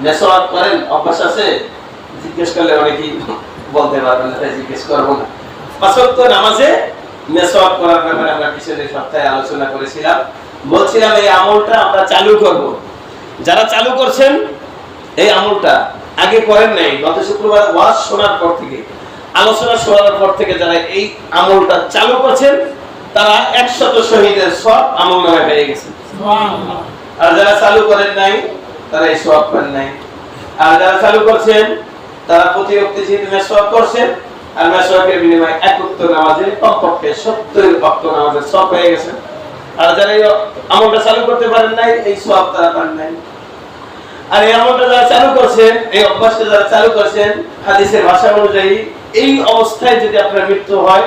মেসওয়াক করেন, অভ্যাস আছে? জিজ্ঞেস করলে অনেকেই বলতে পারবেন না, তাই জিজ্ঞেস করবো না। 5 ওয়াক্ত নামাজে মেসওয়াক করার ব্যাপারে আমরা পিছনের সপ্তাহে আলোচনা করেছিলাম। বলছিলাম এই আমলটা আমরা চালু করব। যারা চালু করছেন এই আমলটা, আগে করেন নাই, গত শুক্রবার ওয়াজ শোনার পর থেকে, আলোচনা শোনার পর থেকে যারা এই আমলটা চালু করছেন তারা 100 শহীদের সব আমল নামে পেয়ে গেছেন। সুবহানাল্লাহ। আর যারা চালু করেন নাই তারা এই সওয়াব পান নাই। আর যারা চালু করছেন তারা প্রতি ওয়াক্তে যেহেতু মেসওয়াক করছেন, আর মেসওয়াকের বিনিময়ে 1 ওয়াক্ত নামাজে কমপক্ষে 70 ওয়াক্ত নামাজের সওয়াব পেয়ে গেছেন। আর যারা এই আমলটা চালু করতে পারেন নাই, এই সওয়াব তারা পান নাই। আর এই আমলটা যারা চালু করছেন, এই অভ্যাসটা যারা চালু করছেন, হাদিসের ভাষা অনুযায়ী এই অবস্থায় যদি আপনার মৃত্যু হয়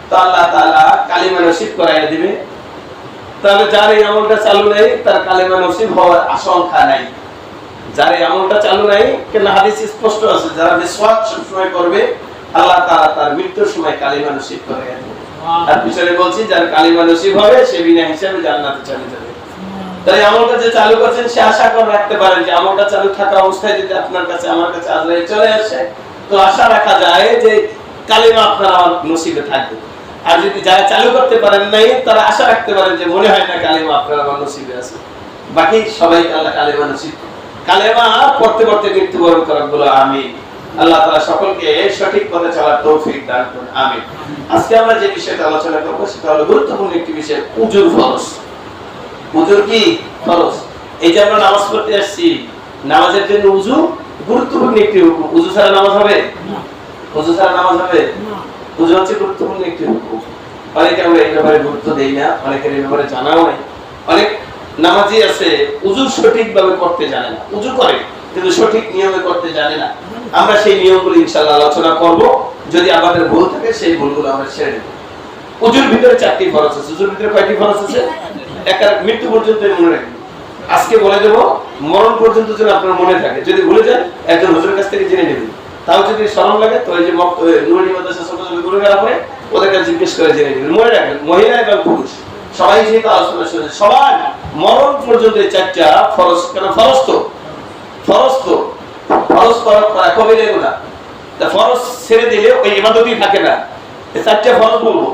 তো আল্লাহ তাআলা কালিমা নসিব করায় দিবে। তাহলে যার এই আমলটা চালু নেই তার কালিমা নসিব হওয়ার আশঙ্কা নাই। যার এই আমলটা চালু নাই, কেন হাদিসে স্পষ্ট আছে, যারা মিসওয়াক সবসময় করবে আল্লাহ তাআলা তার মৃত্যুর সময় কালিমা নসিব করায় দিবে। আর পিছনে বলছি যার কালিমা নসিব হবে সে বিনা হিসাবে জান্নাতে চলে যাবে। তাই আমলটা যে চালু করছেন সে আশা করে রাখতে পারেন যে আমলটা চালু থাকা অবস্থায় যদি আপনার কাছে আমার কাছে আজরাইল চলে আসে তো আশা রাখা যায় যে কালিমা আপনার আমার নসিবে থাকবে। আর যদি যারা চালু করতে পারেন নাই তারা আশা রাখতে পারেন যে মনে হয় না কালিমা আপনার আমার নসিবে আছে। বাকি সবাই আল্লাহ কালিমা নসিব, কালিমা পড়তে পড়তে মৃত্যুবরণ করার বলো আমিন। আল্লাহ তাআলা সকলকে সঠিক পথে চলার তৌফিক দান করুন, আমিন। আজকে আমরা যে বিষয়টা আলোচনা করব সেটা হলো গুরুত্বপূর্ণ একটি বিষয়, উযুর ফরজ। উযুর কি ফরজ? এই যে আমরা নামাজ পড়তে আসছি, নামাজের জন্য উযু গুরুত্বপূর্ণ একটি হুকুম। উযু ছাড়া নামাজ হবে না। উযু ছাড়া নামাজ হবে না। উযু হচ্ছে গুরুত্বপূর্ণ একটি হুকুম। অনেকে আমরা এই ব্যাপারে গুরুত্ব দেই না, অনেকের এই ব্যাপারে জানাও নাই। অনেক নামাজি আছে উযু সঠিকভাবে করতে জানে না, উযু করে কিন্তু সঠিক নিয়মে করতে জানে না। আমরা সেই নিয়মগুলো ইনশাআল্লাহ আলোচনা করব। যদি আমাদের ভুল থাকে সেই ভুলগুলো আমরা ছেড়ে দেব। উযুর ভিতরে 4টি ফরজ আছে। উযুর ভিতরে কয়টি ফরজ আছে? একটা মৃত্যু পর্যন্ত মনে রাখবেন। আজকে বলে দেব, মরণ পর্যন্ত যেন আপনার মনে থাকে। যদি ভুলে যান একজন হুজুরের কাছ থেকে জেনে নেবেন। তাও যদি শরম লাগে তো এই যে নুরুল মাদ্রাসা ছোট ছোট গুরু গেলা পরে ওদের কাছে জিজ্ঞেস করে জেনে নেবেন। মনে রাখবেন, মহিলা এবং পুরুষ সবাই যেহেতু আলোচনা শুনে সবার মরণ পর্যন্ত এই 4টা ফরজ। কেন ফরজ? তো ফরজ তো ফরজ করা কবিরা গুনাহ। তা ফরজ ছেড়ে দিলে ওই ইবাদতই থাকে না। এই 4টা ফরজ বলবো,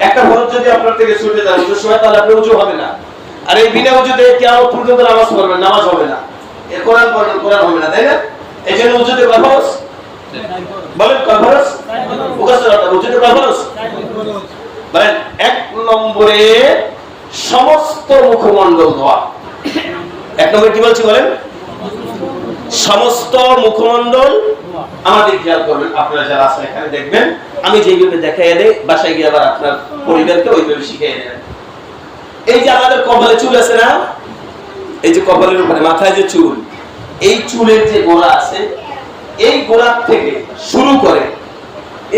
একটা ফরজ যদি আপনার থেকে ছুটে যায় উযুর সময় তাহলে আপনার উযু হবে না। আর এই বিনা উযুতে কিয়ামত পর্যন্ত নামাজ পড়বেন, নামাজ হবে না। এর কোরআন পড়বেন, কোরআন হবে না, তাই না? এইজন্য উযুতে কয় ফরজ? বলেন কয় ফরজ? মুখস্থ উযুতে কয় ফরজ? বলেন 1 নম্বরে সমস্ত মুখমণ্ডল ধোয়া। 1 নম্বরে কি বলছি বলেন? সমস্ত মুখমণ্ডল। আমাদের খেয়াল করবেন, আপনারা যারা আছেন এখানে দেখবেন আমি যেভাবে দেখাইয়া দেই বাসায় গিয়ে আবার আপনার পরিবারকে ওইভাবে শিখিয়ে দেবেন। এই যে আমাদের কপালে চুল আছে না, এই যে কপালের উপরে মাথায় যে চুল, এই চুলের যে গোড়া আছে এই গোড়া থেকে শুরু করে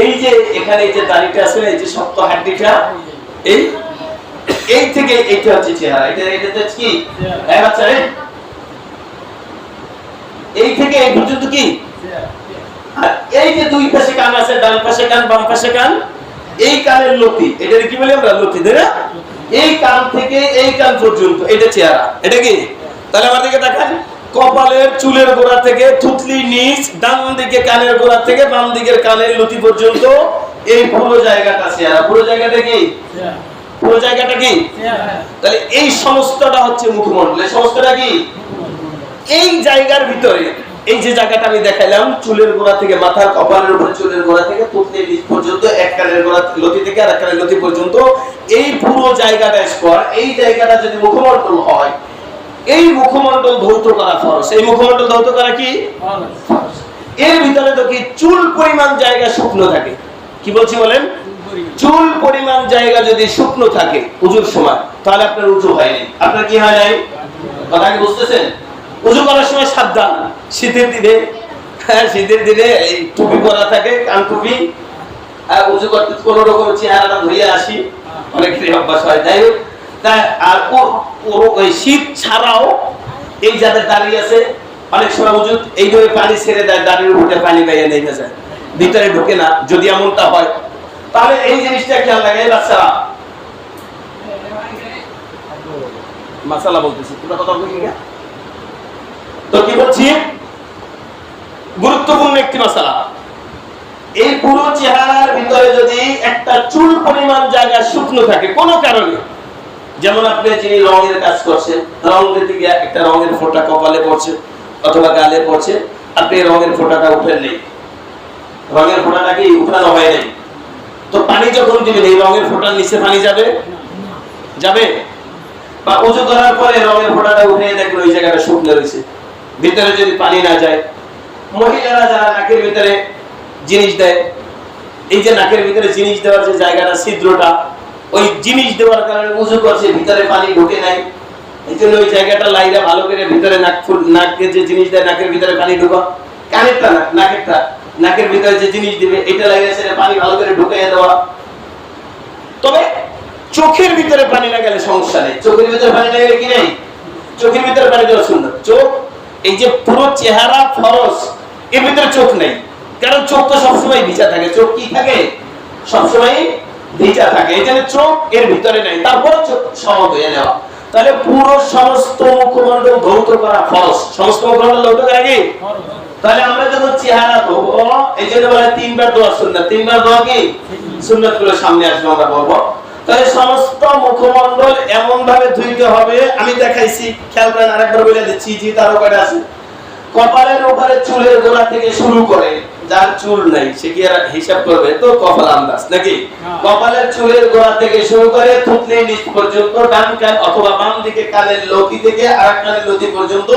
এই যে এখানে এই যে দাড়িটা আছে না, এই যে শক্ত হাড্ডিটা, এই থেকে এইটা হচ্ছে চেহারা। এটা কি বাচ্চা? এই থেকে এই পর্যন্ত কি? আর এই যে দুই পাশে কান আছে, ডান পাশে কান বাম পাশে কান, এই কানের লতি, এটা কি বলি আমরা? লতি, তাই না? এই কান থেকে এই কান পর্যন্ত এটা চেহারা। এটা কি? তাহলে আমার দিকে তাকান, কপালের চুলের গোড়া থেকে থুতলি নিচ, ডান দিকে কানের গোড়া থেকে বাম দিকের কানের লতি পর্যন্ত এই পুরো জায়গাটা চেহারা। পুরো জায়গাটা কি? পুরো জায়গাটা কি? তাহলে এই সমস্তটা হচ্ছে মুখমণ্ডল। এই সমস্তটা কি? এই জায়গার ভিতরে এই যে জায়গাটা আমি দেখাইলাম, চুলের গোড়া থেকে মাথার কপালের উপরে চুলের গোড়া থেকে থুতনির নিচ পর্যন্ত, এক কানের গোড়া লতি থেকে আরেক কানের লতি পর্যন্ত এই পুরো জায়গাটা স্কয়ার। এই জায়গাটা যদি মুখমণ্ডল হয়, এই মুখমণ্ডল ধৌত করা ফরজ। এই মুখমণ্ডল ধৌত করা কি ফরজ। এর ভিতরে তো কি চুল পরিমাণ জায়গা শুকনো থাকে। কি বলছি বলেন? চুল পরিমাণ জায়গা যদি শুকনো থাকে উযুর সময় তাহলে আপনার উযু হয়নি। আপনার কি হয় নাই? কথা কি বুঝতেছেন? উযু করার সময় সাবধান। শীতের দিনে এই টুপি পরা থাকে, কান টুপি, আর উযু করতে কোন রকম চেহারাটা ধুইয়া আসি, অনেকেরই অভ্যাস হয়। যাই হোক, আর ওই শীত ছাড়াও এই যাদের দাড়ি আছে অনেক সময় উযু এইভাবে পানি ছেড়ে দেয়, দাড়ির উপরে পানি বাইরে নেমে যায়, ভিতরে ঢোকে না। যদি এমনটা হয় তাহলে এই জিনিসটা খেয়াল লাগে। বাচ্চারা মাসালা বলতেছি, তোমরা কথা বলবি না তো? কি বলছি? গুরুত্বপূর্ণ একটি মাসালা। এই পুরো চেহারার ভিতরে যদি একটা চুল পরিমাণ জায়গা শুকনো থাকে কোনো কারণে, যেমন আপনি যিনি রঙের কাজ করছেন, রং দিতে গিয়ে একটা রঙের ফোঁটা কপালে পড়ছে অথবা গালে পড়ছে, আপনি রঙের ফোঁটাটা উঠেন নেই, রঙের ফোঁটাটা কি উঠানো হয় নাই, তো পানি যখন দিবেন এই রঙের ফোঁটার নিচে পানি যাবে যাবে? বা উজু করার পরে রঙের ফোঁটাটা উঠে দেখবেন ওই জায়গাটা শুকনো রয়েছে, ভিতরে যদি পানি না যায়। মহিলারা যারা নাকের ভিতরে জিনিস দেয়, এই যে নাকের ভিতরে জিনিস দেওয়ার যে জায়গাটা ছিদ্রটা, ওই জিনিস দেওয়ার কারণে উজু করছে, ভিতরে পানি ঢোকে নাই, এই জন্য ওই জায়গাটা লাইরা ভালো করে ভিতরে নাকের যে জিনিস দেয় নাকের ভিতরে পানি ঢোকা, কানেরটা না নাকেরটা, নাকের ভিতরে যে জিনিস দিবে এটা লাগিয়ে সেটা পানি ভালো করে ঢুকিয়ে দেওয়া। তবে চোখের ভিতরে পানি না গেলে সমস্যা নেই, চোখের ভিতরে পানি না গেলে কি নেই, চোখের ভিতরে পানি দেওয়া সুন্নাত। চোখ এই যে পুরো চেহারা ফরজ, এর ভিতরে চোখ নেই, কারণ চোখ তো সবসময় ভিজা থাকে, চোখ কি থাকে সবসময় ভিজা থাকে, এই জন্য চোখ এর ভিতরে নাই, তারপর চোখ সমাজ হয়ে যাওয়া। তাহলে পুরো সমস্ত মুখমণ্ডল ধৌত করা ফরজ, সমস্ত মুখমণ্ডল ধৌত করা কি? তাহলে আমরা যখন চেহারা ধোবো, এই জন্য বলে 3 বার দোয়া সুন্নাত, 3 বার দোয়া কি সুন্নাত, গুলো সামনে আসবে আমরা বলবো। তাহলে সমস্ত মুখমণ্ডল এমন ভাবে ধুইতে হবে, আমি দেখাইছি, খেয়াল করেন, আরেকবার বলে দিচ্ছি, জি তার উপরে আছে। কপালের উপরে চুলের গোড়া থেকে শুরু করে, যার চুল নাই সে কি আর হিসাব করবে? তো কপাল আন্দাজ নাকি? কপালের চুলের গোড়া থেকে শুরু করে থুতনির নিচ পর্যন্ত, ডান কান অথবা বাম দিকে কানের লতি থেকে আরেক কানের লতি পর্যন্ত,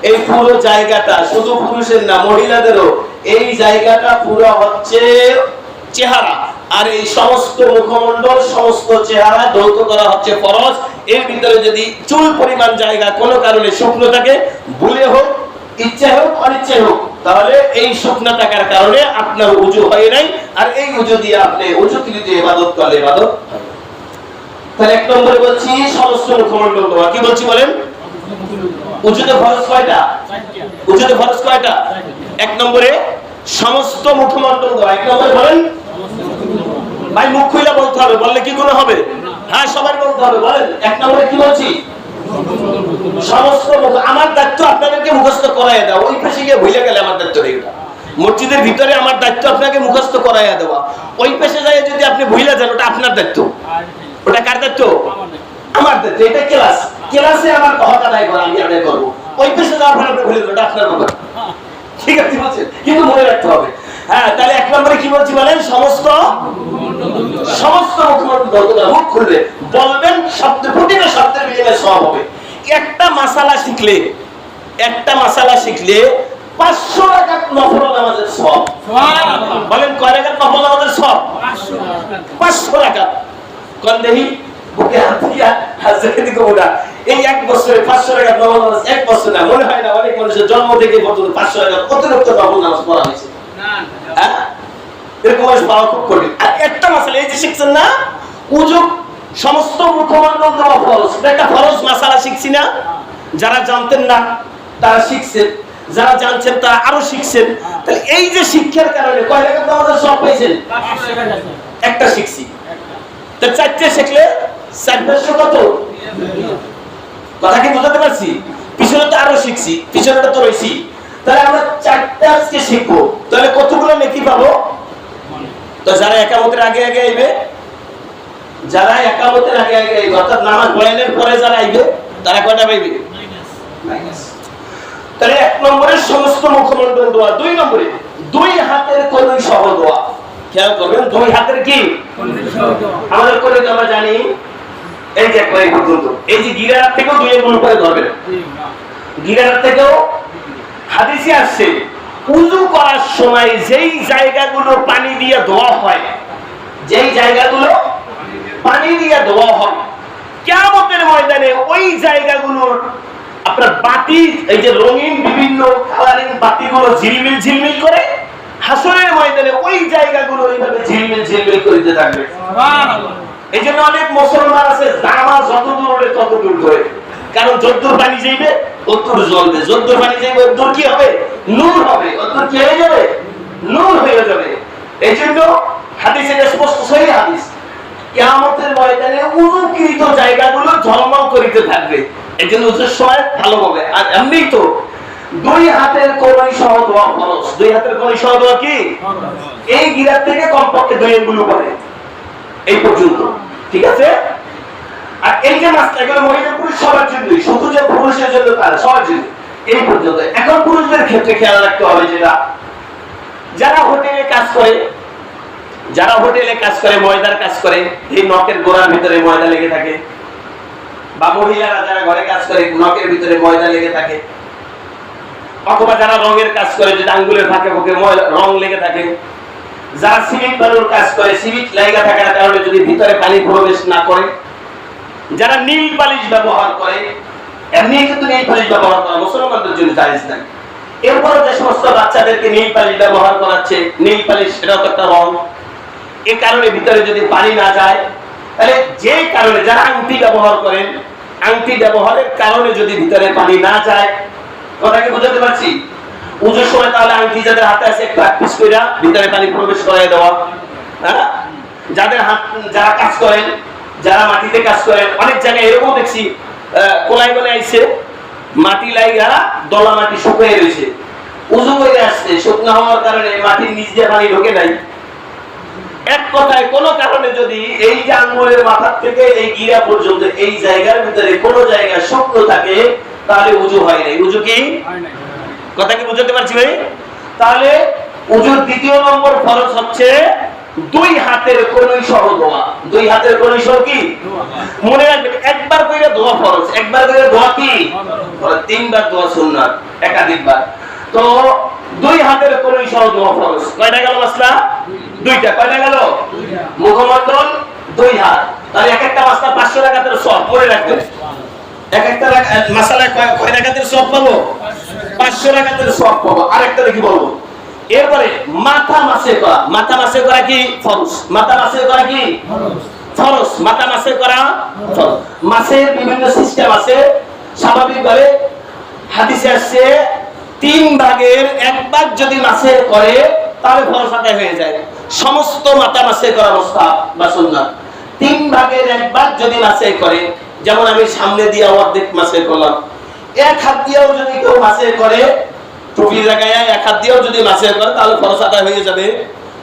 এই পুরো জায়গাটা শুধু পুরুষের না মহিলাদেরও, এই জায়গাটা পুরো হচ্ছে চেহারা। আর এই সমস্ত মুখমণ্ডল সমস্ত চেহারা ধৌত করা হচ্ছে ফরজ। এর ভিতরে যদি চুল পরিমাণ জায়গা কোনো কারণে শুকনো থাকে, ভুলে হোক ইচ্ছা হোক অনিচ্ছা হোক, তাহলে এই শুকনো থাকার কারণে আপনার উজু হয় নাই, আর এই উজু দিয়ে আপনি উজুকৃত ইবাদত করলে ইবাদত। তাহলে 1 নম্বরে বলছি সমস্ত মুখমণ্ডল ধোয়া। কি বলছি বলেন? উজুতে ফরজ কয়টা? উজুতে ফরজ কয়টা? 1 নম্বরে সমস্ত মুখমণ্ডল ধোয়া। 1 নম্বরে বলেন ভাই, মুখ খুলে বলতে হবে, বললে কি গুনাহ হবে? হ্যাঁ সবাই বলতে হবে, বলেন 1 নম্বরে কি বলছি? সমস্ত মুখ। আমার দায়িত্ব আপনাদেরকে মুখস্থ করাইয়া দেওয়া, ওই পাশে গিয়ে ভুলে গেলে আমার দায়িত্ব নেই। মসজিদের ভিতরে আমার দায়িত্ব আপনাকে মুখস্থ করাইয়া দেওয়া, ওই পাশে যাই যদি আপনি ভুলে যান ওটা আপনার দায়িত্ব। ওটা কার দায়িত্ব? আমার দায়িত্ব। এটা ক্লাস, ক্লাসে আমার হক আদায় করা, আমি আদায় করবো। ওই পাশে যাওয়ার ফলে আপনি ভুলে গেলেন, ওটা আপনার ব্যাপার, ঠিক আছে বলছেন, কিন্তু মনে রাখতে হবে। হ্যাঁ, তাহলে 1 নম্বরে কি বলছি বলেন? সমস্ত মুখমণ্ডল। মুখ খুললে বলবেন, শব্দ প্রতিটা শব্দের বিনিময়ে সওয়াব হবে। একটা মাসালা শিখলে 500 রাকাত নফল নামাজের সওয়াব। সুবহানাল্লাহ। বলেন কয় রাকাত নফল নামাজের সওয়াব? 500 রাকাত। কোন দেহি বুকে হাত দিয়া হাজরে দিকে ওটা, এই 1 বছরে 500 রাকাত নফল নামাজ, 1 বছর না, মনে হয় না অনেক মানুষের জন্ম থেকে পর্যন্ত 500 রাকাত অতিরিক্ত নফল নামাজ পড়া হয়েছে। না, এরকম পাওয়া খুব কঠিন। আর একটা মাসালা এই যে শিখছেন না, উজু সমস্ত মুখমণ্ডল দেওয়া ফরজ, একটা ফরজ মাসালা শিখছি না? যারা জানতেন না তারা শিখছেন, যারা জানছেন তারা আরো শিখছেন। তাহলে এই যে শিক্ষার কারণে কয় রাকাত নামাজের সওয়াব পেয়েছেন? একটা শিখছি, তাহলে 4টে শিখলে 400 কত? কথা কি বুঝাতে পারছি? পিছনে তো আরো শিখছি, পিছনেটা তো রইছি, তাহলে আমরা 4টা আজকে শিখবো, তাহলে কতগুলো নেকি পাবো? তো যারা একামতের আগে আগে আইবে, অর্থাৎ নামাজ বয়ানের পরে যারা আইবে তারা কয়টা পাইবে? তাহলে 1 নম্বরে সমস্ত মুখমণ্ডল দোয়া। 2 নম্বরে 2 হাতের কনুই সহ দোয়া। খেয়াল করবেন, 2 হাতের কি আমাদের করে আমরা জানি, এই যে কয় পর্যন্ত, এই যে গিরার থেকেও 2 এর গুণ করে ধরবেন, গিরার থেকেও হাদিসে আসছে উযু করার সময় যেই জায়গাগুলো পানি দিয়ে ধোয়া হয়, যেই জায়গাগুলো পানি দিয়ে ধোয়া হয়, কিয়ামতের ময়দানে ওই জায়গাগুলোর আপনার বাতি, এই যে রঙিন বিভিন্ন কালারিং বাতিগুলো ঝিলমিল ঝিলমিল করে, হাসরের ময়দানে ওই জায়গাগুলো এইভাবে ঝিলমিল ঝিলমিল করতে থাকবে। সুবহানাল্লাহ। এই জন্য অনেক মুসলমান আছে জামা যত দূর ওঠে তত দূর করে, কারণ যতদূর পানি যাইবে ততদূর জ্বলবে, যতদূর পানি যাইবে ততদূর কি হবে? নূর হবে, ততদূর কি হয়ে যাবে? নূর হয়ে যাবে। এই জন্য হাদিসে স্পষ্ট সহিহ হাদিস, কিয়ামতের ময়দানে উযুকৃত জায়গাগুলো ঝলমল করিতে থাকবে। এই জন্য উযুর সময় ভালো হবে। আর এমনি তো দুই হাতের কনুই সহ দোয়া ফরজ। দুই হাতের কনুই সহ দোয়া কি? এই গিরাত থেকে কমপক্ষে 2 আঙ্গুল উপরে, এই পর্যন্ত, ঠিক আছে? আর এই যে মাসলা, এগুলো মহিলা পুরুষ সবার জন্যই, শুধু যে পুরুষের জন্য তা না, সবার জন্য এই পর্যন্ত। এখন পুরুষদের ক্ষেত্রে খেয়াল রাখতে হবে যেটা, যারা হোটেলে কাজ করে, যারা হোটেলে কাজ করে, ময়দার কাজ করে, এই নখের গোড়ার ভিতরে ময়দা লেগে থাকে, বা মহিলারা যারা ঘরে কাজ করে নখের ভিতরে ময়দা লেগে থাকে, অথবা যারা রঙের কাজ করে যে আঙ্গুলের ফাঁকে ফাঁকে রং লেগে থাকে, যারা সিমেন্ট বালুর কাজ করে সিমেন্ট লাগা থাকার কারণে যদি ভিতরে পানি প্রবেশ না করে, যারা নীল পালিশ ব্যবহার করে, এমনি কিন্তু নীল পালিশ ব্যবহার করা মুসলমানদের জন্য জায়েজ নাই। এরপরে যে সমস্ত বাচ্চাদেরকে নীল পালিশ ব্যবহার করাচ্ছে, নীল পালিশ সেটাও তো একটা রং, এই কারণে ভিতরে যদি পানি না যায়, তাহলে যে কারণে যারা আংটি ব্যবহার করেন, আংটি ব্যবহারের কারণে যদি ভিতরে পানি না যায়, কথা কি বুঝতে পারছি? উজুর সময় তাহলে আংটি যাদের হাতে আছে একটু প্র্যাকটিস কইরা ভিতরে পানি প্রবেশ করায় দেওয়া। হ্যাঁ, যাদের হাত, যারা কাজ করেন, যারা মাটিতে কাজ করেন, অনেক জায়গায় এরকম দেখছি কোলাই বলে আইছে, মাটি লাইগা দলা মাটি শুকিয়ে রয়েছে, উজু করে আসছে, শুকনো হওয়ার কারণে মাটির নিচ দিয়ে পানি ঢোকে নাই। এক কথায় কোন কারণে যদি এই যে আঙ্গুলের মাথা থেকে এই গিরা পর্যন্ত এই জায়গার ভিতরে কোন জায়গা শুকনো থাকে, তাহলে উজু হয় নাই। উজু কি? কথা কি বুঝতে পারছি ভাই? তাহলে উজুর দ্বিতীয় নম্বর ফরজ হচ্ছে দুই হাতের কনুই সহ দোয়া। দুই হাতের কনুই সহ কি? মনে রাখবেন, একবার কইরা দোয়া ফরজ, একবার কইরা দোয়া কি? তিনবার দোয়া সুন্নাত, একাধিকবার। তো দুই হাতের কনুই সহ দোয়া ফরজ। কয়টা গেল মাসলা? দুইটা। কয়টা গেল? মুখমণ্ডল, দুই হাত। তাহলে এক একটা মাসলা 500 রাকাতের সওয়াব মনে রাখবেন। এক একটা মাসালা কয় রাকাতের সওয়াব পাবো? 500 রাকাতের সওয়াব পাবো। আরেকটা দেখি বলবো। এরপরে মাথা মাসে করা। মাথা মাসে করা কি? ফরজ। মাথা মাসে করা কি? ফরজ। মাথা মাসে করা ফরজ। মাসের বিভিন্ন সিস্টেম আছে। স্বাভাবিকভাবে হাদিসে আসছে 3 ভাগের 1 ভাগ যদি মাসে করে তাহলে ফরজ আদায় হয়ে যায়। সমস্ত মাথা মাসে করা মুস্তাহাব বা সুন্নাত। 3 ভাগের 1 ভাগ যদি মাসে করে, যেমন আমি সামনে দিয়ে অর্ধেক মাসে করলাম, এক হাত দিয়েও যদি কেউ মাসে করে, টুপি লাগায় এক হাত দিয়েও যদি মাসে করে, তাহলে ফরজ আদায় হয়ে যাবে,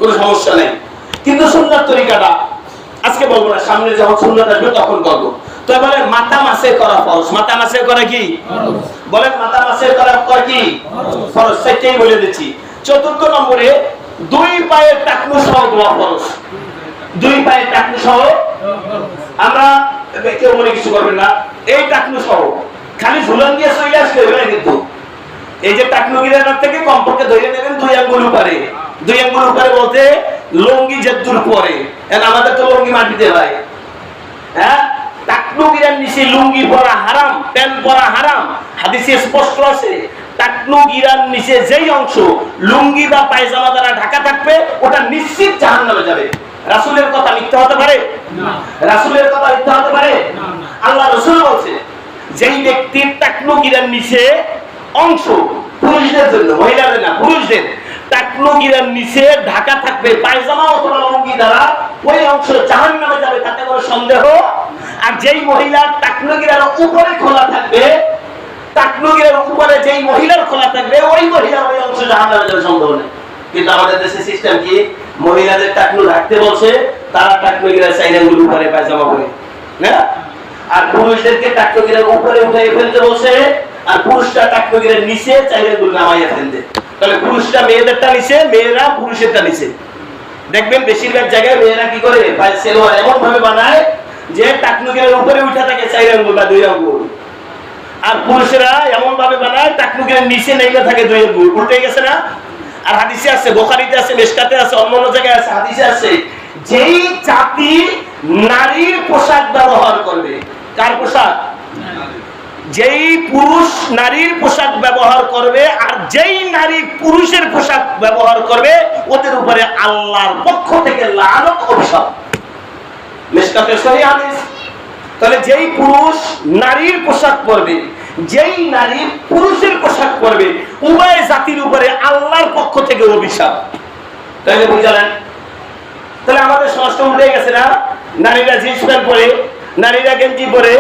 কোনো সমস্যা নেই। কিন্তু সুন্নাত তরিকাটা আজকে বলবো না, সামনে যখন সুন্নাত আসবে তখন বলবো। তো বলে মাথা মাসে করা ফরজ। মাথা মাসে করা কি? বলেন মাথা মাসে করা কি? ফরজ। সেটাই বলে দিচ্ছি। চতুর্থ নম্বরে দুই পায়ের টাকনু সহ দোয়া ফরজ। দুই পায়ের টাকনু সহ, আমরা কেউ মনে কিছু করবেন না, এই টাকনু সহ খালি ঝুলন দিয়ে চলে আসলে হবে না কিন্তু। এই যে টাকনু গিরার থেকে কমপক্ষে ধরে নেবেন 2 আঙ্গুল উপরে। 2 আঙ্গুল উপরে বলতে লুঙ্গি যেদূর পরে, আমাদের তো লুঙ্গি মাটিতে ভাই। হ্যাঁ, টাকনু গিরার নিচে লুঙ্গি পরা হারাম, প্যান্ট পরা হারাম। হাদিসে স্পষ্ট আছে, টাকনু গিরার নিচে যেই অংশ লুঙ্গি বা পায়জামা দ্বারা ঢাকা থাকবে ওটা নিশ্চিত জাহান্নামে যাবে। রাসূলের কথা মিথ্যা হতে পারে না? রাসূলের কথা মিথ্যা হতে পারে না? আল্লাহ রাসূল বলছে, যেই ব্যক্তির টাকনু গিরার নিচে অংশ, পুরুষদের জন্য, মহিলাদের না, পুরুষদের টাকনু গিরার নিচে ঢাকা থাকবে পায়জামা অথবা লুঙ্গি দ্বারা, ওই অংশ জাহান্নামে যাবে, তাতে কোনো সন্দেহ। আর যেই মহিলার টাকনু গিরার উপরে খোলা থাকবে, টাকনু গিরার উপরে যেই মহিলার খোলা থাকবে, ওই মহিলার ওই অংশ জাহান্নামে যাবে, সন্দেহ নেই। কিন্তু আমাদের দেশে সিস্টেম কি? মহিলাদের টাকনু রাখতে বলছে, তারা টাকনু গিরার 4 আঙ্গুল উপরে পায়জামা পরে, না? আর পুরুষদেরকে টাকনু গিরার উপরে উঠাই ফেলতে বলছে, আর পুরুষটা টাকনু গিরার নিচে 4 আঙ্গুল নামাইয়া ফেলতে। তাহলে পুরুষটা মেয়েদেরটা নিচে, মেয়েরা পুরুষেরটা নিচে। দেখবেন বেশিরভাগ জায়গায় মেয়েরা কি করে, সেলোয়ার এমন ভাবে বানায় যে টাকনু গিরার উপরে উঠা থাকে 4 আঙ্গুল বা 2 আঙ্গুল। আর পুরুষেরা এমন ভাবে বানায় টাকনু গিরার নিচে নেইলে থাকে 2 আঙ্গুল। উল্টে গেছে না? আর হাদিসে আছে, বুখারীতে আছে, মিশকাতে আছে, অন্য জায়গায় আছে, হাদিসে আছে, যেই জাতি নারীর পোশাক ব্যবহার করবে, কার পোশাক? যেই পুরুষ নারীর পোশাক ব্যবহার করবে আর যেই নারী পুরুষের পোশাক ব্যবহার করবে, ওদের উপরে আল্লাহর পক্ষ থেকে লানত, অভিশাপ। মিশকাতে সহিহ হাদিস। তাহলে যেই পুরুষ নারীর পোশাক পরবে, যেই নারী পুরুষের পোশাক পরবে, উভয় জাতির উপরে আল্লাহর পক্ষ থেকে অভিশাপ। তাহলে বুঝলেন? তাহলে আমাদের সমাজটা উল্টে গেছে না? নারীরা জিন্স প্যান্ট পরে, নারীরা গেঞ্জি পরে,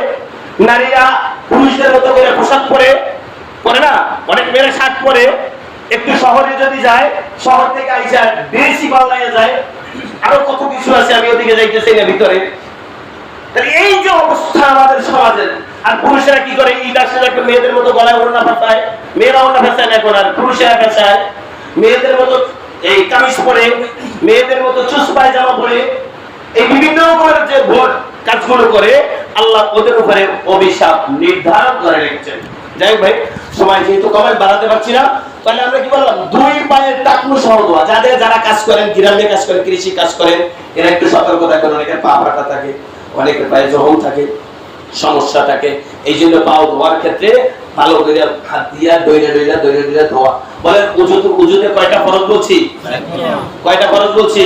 নারীরা পুরুষদের মতো করে পোশাক পরে, পরে না, অনেক মেয়েরা শার্ট পরে একটু শহরে যদি যায়, শহর থেকে আইসা বেশি পাল্লাইয়া যায়, আরো কত কিছু আছে, আমি ওদিকে যাইতেছি না ভিতরে। তাহলে এই যে অবস্থা আমাদের সমাজের, আর পুরুষেরা কি করে, ঈদ আসলে একটা মেয়েদের মতো গলায় ওড়না ফাঁসায়, মেয়েরা ওড়না ফাঁসায় না এখন, আর পুরুষেরা ফাঁসায়, মেয়েদের মতো এই কামিজ পরে, মেয়েদের মতো চুস পায়জামা পরে, এই বিভিন্ন রকমের যে ভোট কাজগুলো করে, আল্লাহ ওদের উপরে অভিশাপ নির্ধারণ করে রেখেছেন। যাই হোক ভাই, সময় যেহেতু কমায় বাড়াতে পারছি না, তাহলে আমরা কি বললাম, দুই পায়ের টাকনু সহ দোয়া। যারা কাজ করেন, গ্রামে কাজ করেন, কৃষি কাজ করেন, এরা একটু সতর্ক থাকেন। অনেকের পা ফাটা থাকে, অনেকের পায়ে জখম থাকে, সমস্যা থাকে, এই জন্য পাও ধোয়ার ক্ষেত্রে ভালো করে হাত দিয়া দইরা ধোয়া। বলেন উজুতে কয়টা ফরজ বলছি? কয়টা ফরজ বলছি?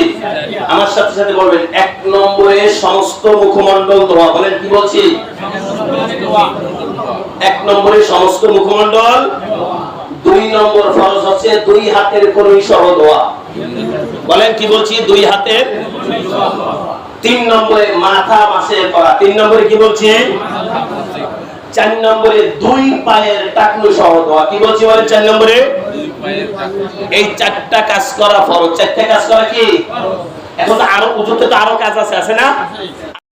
আমার সাথে সাথে বলবেন, 1 নম্বরে সমস্ত মুখমণ্ডল ধোয়া। বলেন কি বলছি? 1 নম্বরে সমস্ত মুখমণ্ডল। 2 নম্বর ফরজ হচ্ছে 2 হাতের কনুই সহ ধোয়া। বলেন কি বলছি? 2 হাতের। 3 নম্বরে মাথা মাসে করা। 3 নম্বরে কি বলছি? 4 নম্বরে 2 পায়ের টাকনু সহ ধোয়া। কি বলছি বলেন? 4 নম্বরে এই 4টা কাজ করা ফরজ। 4টা কাজ করা কি? এখন তো আরো উজুতে তো আরো কাজ আছে না?